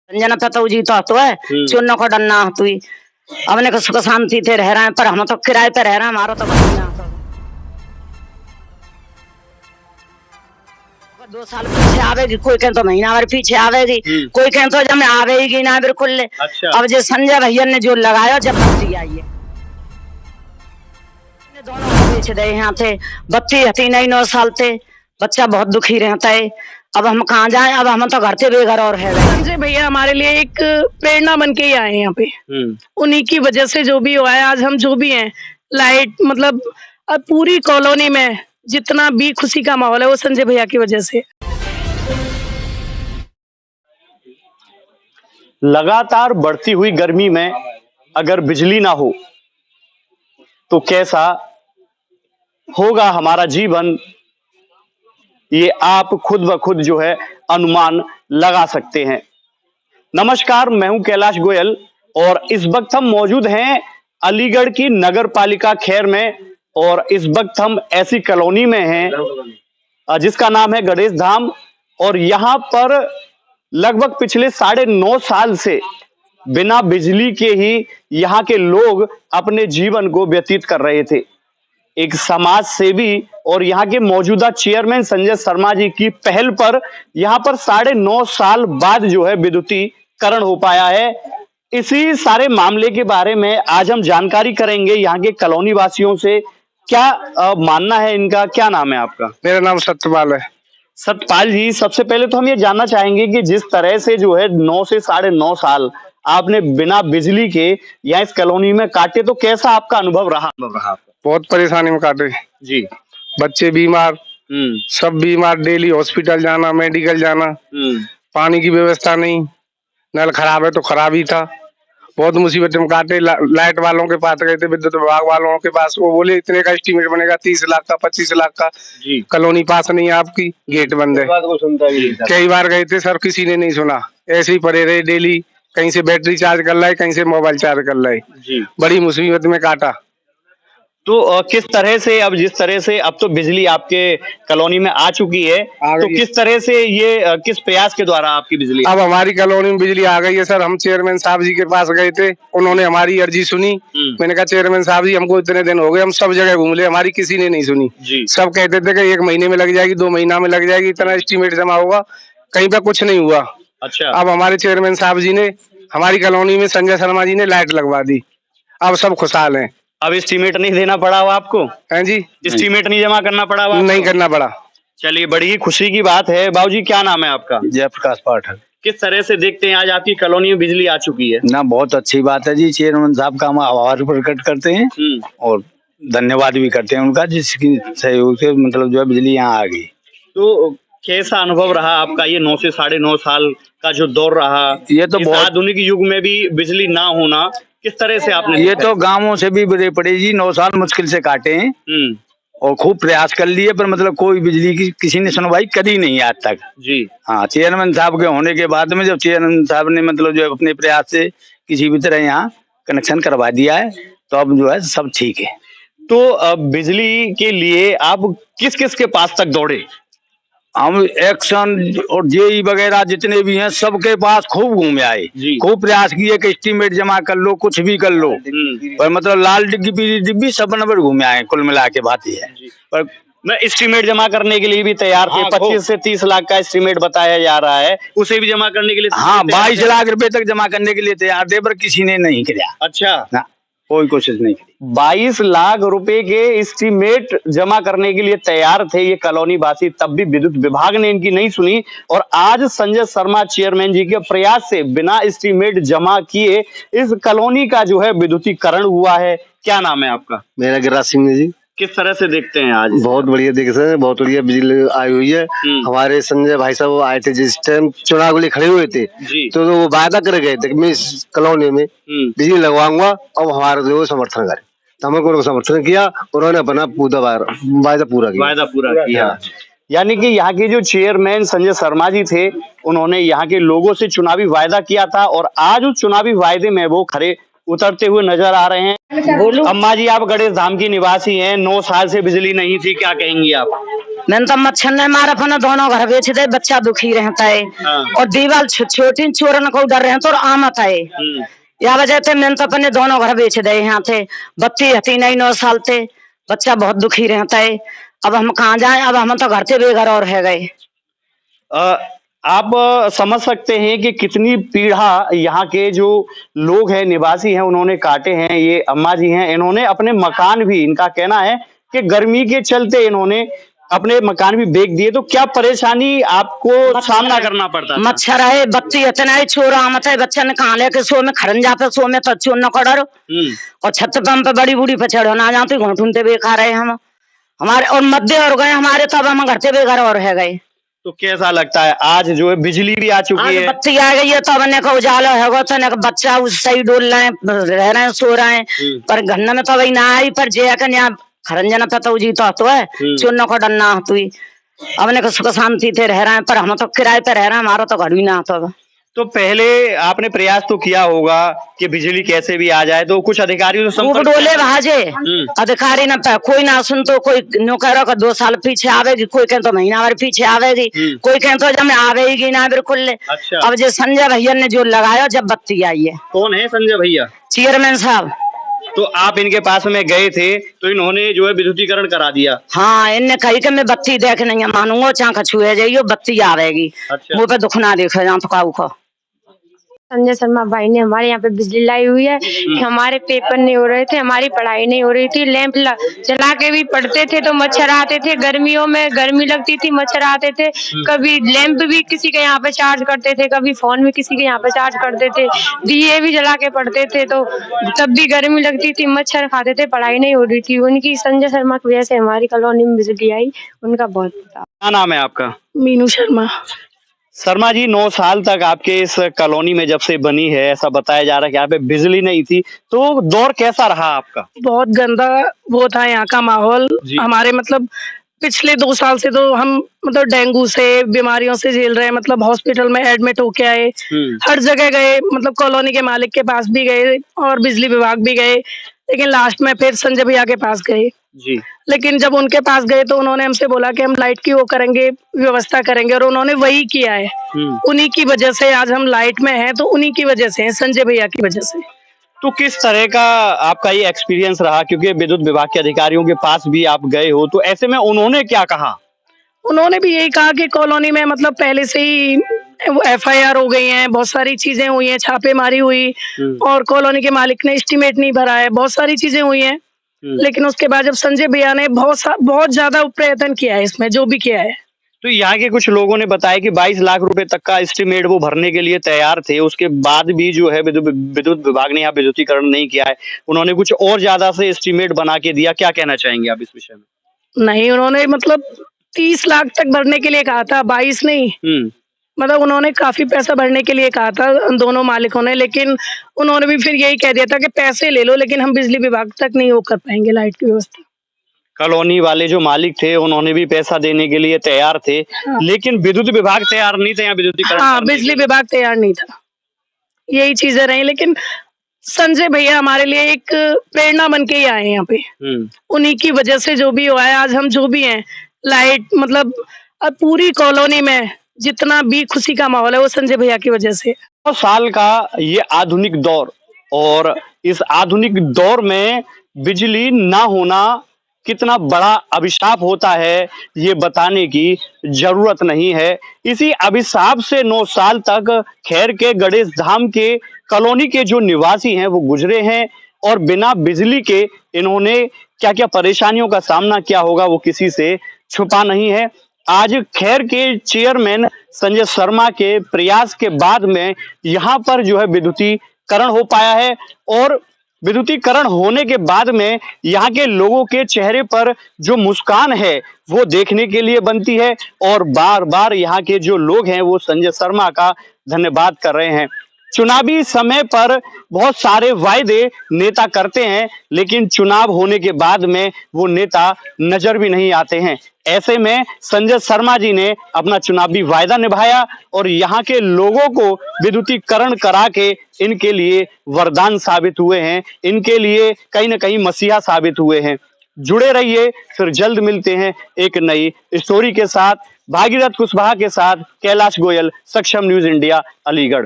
संजना पता जी तो है चुनने को डरना तू अपने को सुख शांति थे रह रहे हैं, पर हम तो किराए पे रह रहे हैं। हमारा तो दो साल पीछे आवेगी, कोई कह तो महीना भर पीछे आवेगी, कोई कह तो जब आवेगी ना बिल्कुल। अच्छा। अब जो संजय भैया ने जो लगाया जब बत्ती आई है दोनों को बेच दे यहाँ थे, बत्ती हती नहीं 9 साल थे, बच्चा बहुत दुखी रहता है। अब हम कहाँ जाएं, अब हम तो घर से बेघर और है। संजय भैया हमारे लिए एक प्रेरणा बन के ही आए हैं यहाँ पे, उन्हीं की वजह से जो भी हुआ है आज हम जो भी हैं। लाइट मतलब अब पूरी कॉलोनी में जितना भी खुशी का माहौल है वो संजय भैया की वजह से। लगातार बढ़ती हुई गर्मी में अगर बिजली ना हो तो कैसा होगा हमारा जीवन, ये आप खुद ब खुद जो है अनुमान लगा सकते हैं। नमस्कार, मैं हूं कैलाश गोयल और इस वक्त हम मौजूद हैं अलीगढ़ की नगर पालिका खैर में, और इस वक्त हम ऐसी कॉलोनी में हैं जिसका नाम है गणेश धाम। और यहां पर लगभग पिछले 9.5 साल से बिना बिजली के ही यहाँ के लोग अपने जीवन को व्यतीत कर रहे थे। एक समाज सेवी और यहाँ के मौजूदा चेयरमैन संजय शर्मा जी की पहल पर यहाँ पर 9.5 साल बाद जो है विद्युतीकरण हो पाया है। इसी सारे मामले के बारे में आज हम जानकारी करेंगे यहाँ के कॉलोनी वासियों से। क्या मानना है इनका? क्या नाम है आपका? मेरा नाम सत्यपाल है। सत्यपाल जी, सबसे पहले तो हम ये जानना चाहेंगे कि जिस तरह से जो है 9 से 9.5 साल आपने बिना बिजली के यहाँ इस कॉलोनी में काटे, तो कैसा आपका अनुभव रहा? बहुत परेशानी में काटे जी। बच्चे बीमार, सब बीमार, डेली हॉस्पिटल जाना, मेडिकल जाना, पानी की व्यवस्था नहीं, नल खराब है तो खराब ही था। बहुत मुसीबत में काटे। लाइट वालों के पास गए थे, विद्युत विभाग वालों के पास, वो बोले इतने का एस्टीमेट बनेगा 30 लाख का, 25 लाख का। कॉलोनी पास नहीं है आपकी, गेट बंद है। कई बार गए थे सर, किसी ने नहीं सुना। ऐसे ही पड़े रहे, डेली कहीं से बैटरी चार्ज कर रहा है, कहीं से मोबाइल चार्ज कर रहा है। बड़ी मुसीबत में काटा। तो किस तरह से, अब जिस तरह से अब तो बिजली आपके कॉलोनी में आ चुकी है, तो किस तरह से ये किस प्रयास के द्वारा आपकी बिजली? अब हमारी कॉलोनी में बिजली आ गई है सर। हम चेयरमैन साहब जी के पास गए थे, उन्होंने हमारी अर्जी सुनी। मैंने कहा चेयरमैन साहब जी, हमको इतने दिन हो गए, हम सब जगह घूम ले, हमारी किसी ने नहीं सुनी। सब कहते थे कि 1 महीने में लग जाएगी, 2 महीना में लग जाएगी, इतना एस्टीमेट जमा होगा, कहीं पे कुछ नहीं हुआ। अच्छा। अब हमारे चेयरमैन साहब जी ने हमारी कॉलोनी में संजय शर्मा जी ने लाइट लगवा दी, अब सब खुशहाल है। अब एस्टीमेट नहीं देना पड़ा हुआ आपको? हैं जी, एस्टीमेट नहीं जमा करना पड़ा हुआ? नहीं करना पड़ा। चलिए, बड़ी ही खुशी की बात है। बाबूजी, क्या नाम है आपका? जयप्रकाश पाठक। किस तरह से देखते हैं आज आपकी कॉलोनी में बिजली आ चुकी है? ना, बहुत अच्छी बात है जी। चेयरमैन साहब का हम आभार प्रकट करते हैं और धन्यवाद भी करते हैं उनका, जिसकी सहयोग से मतलब जो है बिजली यहाँ आ गई। तो कैसा अनुभव रहा आपका ये 9 से 9.5 साल का जो दौर रहा? ये तो बहुत आधुनिक युग में भी बिजली ना होना किस तरह से आपने? ये तो गांवों से भी बड़े पड़े जी। 9 साल मुश्किल से काटे हैं और खूब प्रयास कर लिए, पर मतलब कोई बिजली की किसी ने सुनवाई करी नहीं आज तक जी। हाँ, चेयरमैन साहब के होने के बाद में जब चेयरमैन साहब ने मतलब जो अपने प्रयास से किसी भी तरह यहाँ कनेक्शन करवा दिया है, तो अब जो है सब ठीक है। तो बिजली के लिए आप किस किस के पास तक दौड़े? हम एक्शन और जेई वगैरह जितने भी हैं सबके पास खूब घूमे आए, खूब प्रयास किए कि एस्टीमेट जमा कर लो, कुछ भी कर लो, पर मतलब लाल डिग्गी पीली डिब्बी सब नंबर घूमे आए। कुल मिला के बात ये है। पर मैं एस्टीमेट जमा करने के लिए भी तैयार थे। 25 से 30 लाख का एस्टीमेट बताया जा रहा है, उसे भी जमा करने के लिए? हाँ, 22 लाख रुपए तक जमा करने के लिए तैयार थे, पर किसी ने नहीं किया। अच्छा, कोई कोशिश नहीं की। 22 लाख रुपए के एस्टीमेट जमा करने के लिए तैयार थे ये कॉलोनी वासी, तब भी विद्युत विभाग ने इनकी नहीं सुनी। और आज संजय शर्मा चेयरमैन जी के प्रयास से बिना एस्टीमेट जमा किए इस कॉलोनी का जो है विद्युतीकरण हुआ है। क्या नाम है आपका? मेरा गिरिराज सिंह जी। किस तरह से देखते हैं आज? बहुत बढ़िया देख सकते हैं, बहुत बढ़िया बिजली आई हुई है। हमारे संजय भाई साहब वो आए थे जिस टाइम चुनाव के लिए खड़े हुए थे, तो वो वादा कर गए थे कि मैं इस कॉलोनी में बिजली लगवाऊंगा, और हमारा जो समर्थन करे, तो हमने उनको समर्थन किया, उन्होंने अपना वादा पूरा किया। यानी कि यहाँ के जो चेयरमैन संजय शर्मा जी थे, उन्होंने यहाँ के लोगों से चुनावी वायदा किया था और आज उस चुनावी वायदे में वो खड़े उतरते हुए नजर आ रहे हैं। अम्मा जी, आप गणेश धाम की निवासी हैं, 9 साल से बिजली नहीं थी, क्या कहेंगी आप? मैंने तो मच्छर ने मारा अपना दोनों घर बेच दे, बच्चा दुखी रहता है। और दीवार छोटी चोरन को डर रहता और आमत है। या वजह से मैंने तो अपने दोनों घर बेच दे। यहाँ थे बत्ती हती नहीं, 9 साल थे, बच्चा बहुत दुखी रहता है। अब हम कहाँ जाए, अब हम तो घर से बेघर और है गए। आप समझ सकते हैं कि कितनी पीड़ा यहाँ के जो लोग हैं, निवासी हैं, उन्होंने काटे हैं। ये अम्मा जी हैं, इन्होंने अपने मकान भी, इनका कहना है कि गर्मी के चलते इन्होंने अपने मकान भी बेच दिए। तो क्या परेशानी आपको सामना करना पड़ता है? मच्छर है, बत्ती इतना है, चोर आमत है, बच्चा ने कहा लेके सो में खरन जाते, सो में तो चोर न कड़ो। और छत पंप पे बड़ी बूढ़ी पे चढ़ो ना जाते, घूंटूनते बेकार है हम हमारे। और मध्य और गए हमारे, तब हम घर से बेघर और है गए। तो कैसा लगता है आज जो है बिजली भी आ चुकी है, बत्ती आ गई है, तब ने का उजाला है, तो बच्चा उस सही डोल रहे हैं, रह रहे हैं, सो रहे हैं। पर घन्ना में तो वही ना आई, पर जे यहाँ खरंजन पता जी तो है चुन को डरना तु अपने को सुख शांति थे रह रहे हैं। पर हम तो किराए पे रह रहे हैं, हमारा तो घर भी ना आता। तो पहले आपने प्रयास तो किया होगा कि बिजली कैसे भी आ जाए, तो कुछ अधिकारियों से डोले भाजे, अधिकारी ना कोई ना सुन, तो कोई नो कह रहा 2 साल पीछे आवेगी, कोई कह तो महीना भर पीछे आवेगी, कोई कह तो जब आवेगी ना बिल्कुल। अब जो संजय भैया ने जो लगाया जब बत्ती आई है। कौन है संजय भैया? चेयरमैन साहब। तो आप इनके पास में गए थे तो इन्होंने जो है विद्युतीकरण करा दिया? हाँ, इनने कही कि मैं बत्ती देख नहीं मानूंगा, चाह छुए जाइयो, बत्ती आवेगी। मुँह पे दुख ना देखा जहाँ तो काऊ का। संजय शर्मा भाई ने हमारे यहाँ पे बिजली लाई हुई है। हमारे पेपर नहीं हो रहे थे, हमारी पढ़ाई नहीं हो रही थी। लैंप जला के भी पढ़ते थे तो मच्छर आते थे, गर्मियों में गर्मी लगती थी, मच्छर आते थे। कभी लैंप भी किसी के यहाँ पे चार्ज करते थे, कभी फोन भी किसी के यहाँ पे चार्ज करते थे, दिए भी जला के पढ़ते थे, तो तब भी गर्मी लगती थी, मच्छर खाते थे, पढ़ाई नहीं हो रही थी। उनकी संजय शर्मा की वजह से हमारी कॉलोनी में बिजली आई, उनका बहुत। क्या नाम है आपका? मीनू शर्मा। शर्मा जी, 9 साल तक आपके इस कॉलोनी में जब से बनी है, ऐसा बताया जा रहा है कि यहाँ पे बिजली नहीं थी, तो दौर कैसा रहा आपका? बहुत गंदा वो था यहाँ का माहौल। हमारे मतलब पिछले 2 साल से तो हम मतलब डेंगू से बीमारियों से झेल रहे हैं। मतलब हॉस्पिटल में एडमिट होके आए, हर जगह गए, मतलब कॉलोनी के मालिक के पास भी गए और बिजली विभाग भी गए, लेकिन लास्ट में फिर संजय भैया के पास गए जी। लेकिन जब उनके पास गए तो उन्होंने हमसे बोला कि हम लाइट की वो करेंगे, व्यवस्था करेंगे, और उन्होंने वही किया है। उन्हीं की वजह से आज हम लाइट में हैं, तो उन्हीं की वजह से, संजय भैया की वजह से। तो किस तरह का आपका ये एक्सपीरियंस रहा, क्योंकि विद्युत विभाग के अधिकारियों के पास भी आप गए हो, तो ऐसे में उन्होंने क्या कहा? उन्होंने भी यही कहा कि कॉलोनी में मतलब पहले से ही FIR हो गई हैं, बहुत सारी चीजें हुई हैं, छापेमारी हुई और कॉलोनी के मालिक ने एस्टीमेट नहीं भरा है, बहुत सारी चीजें हुई हैं। लेकिन उसके बाद जब संजय भैया ने बहुत ज्यादा प्रयत्न किया है इसमें, जो भी किया है। तो यहाँ के कुछ लोगों ने बताया कि 22 लाख रुपए तक का एस्टीमेट वो भरने के लिए तैयार थे, उसके बाद भी जो है विद्युत विभाग ने यहाँ विद्युतीकरण नहीं किया है, उन्होंने कुछ और ज्यादा से एस्टीमेट बना के दिया। क्या कहना चाहेंगे आप इस विषय में? नहीं, उन्होंने मतलब 30 लाख तक भरने के लिए कहा था, 22 नहीं। मतलब उन्होंने काफी पैसा भरने के लिए कहा था दोनों मालिकों ने, लेकिन उन्होंने भी फिर यही कह दिया था कि पैसे ले लो, लेकिन हम बिजली विभाग तक नहीं वो कर पाएंगे लाइट की व्यवस्था। कॉलोनी वाले जो मालिक थे उन्होंने भी पैसा देने के लिए तैयार थे, लेकिन विद्युत विभाग तैयार नहीं था यहाँ विद्युतीकरण। हाँ, बिजली विभाग तैयार नहीं था, यही चीजें रही। लेकिन संजय भैया हमारे लिए एक प्रेरणा बन के ही आए यहाँ पे। उन्हीं की वजह से जो भी हुआ है, आज हम जो भी हैं, लाइट मतलब अब पूरी कॉलोनी में जितना भी खुशी का माहौल है वो संजय भैया की वजह से। 9 साल का ये आधुनिक दौर, और इस आधुनिक दौर में बिजली ना होना कितना बड़ा अभिशाप होता है, ये बताने की जरूरत नहीं है। इसी अभिशाप से 9 साल तक खैर के गणेश धाम के कॉलोनी के जो निवासी हैं वो गुजरे हैं, और बिना बिजली के इन्होंने क्या क्या परेशानियों का सामना किया होगा वो किसी से छुपा नहीं है। आज खैर के चेयरमैन संजय शर्मा के प्रयास के बाद में यहाँ पर जो है विद्युतीकरण हो पाया है, और विद्युतीकरण होने के बाद में यहाँ के लोगों के चेहरे पर जो मुस्कान है वो देखने के लिए बनती है, और बार बार यहाँ के जो लोग हैं वो संजय शर्मा का धन्यवाद कर रहे हैं। चुनावी समय पर बहुत सारे वायदे नेता करते हैं, लेकिन चुनाव होने के बाद में वो नेता नजर भी नहीं आते हैं। ऐसे में संजय शर्मा जी ने अपना चुनावी वायदा निभाया और यहाँ के लोगों को विद्युतीकरण करा के इनके लिए वरदान साबित हुए हैं, इनके लिए कहीं ना कहीं मसीहा साबित हुए हैं। जुड़े रहिए, फिर जल्द मिलते हैं एक नई स्टोरी के साथ। भागीरथ कुशवाहा के साथ कैलाश गोयल, सक्षम न्यूज इंडिया, अलीगढ़।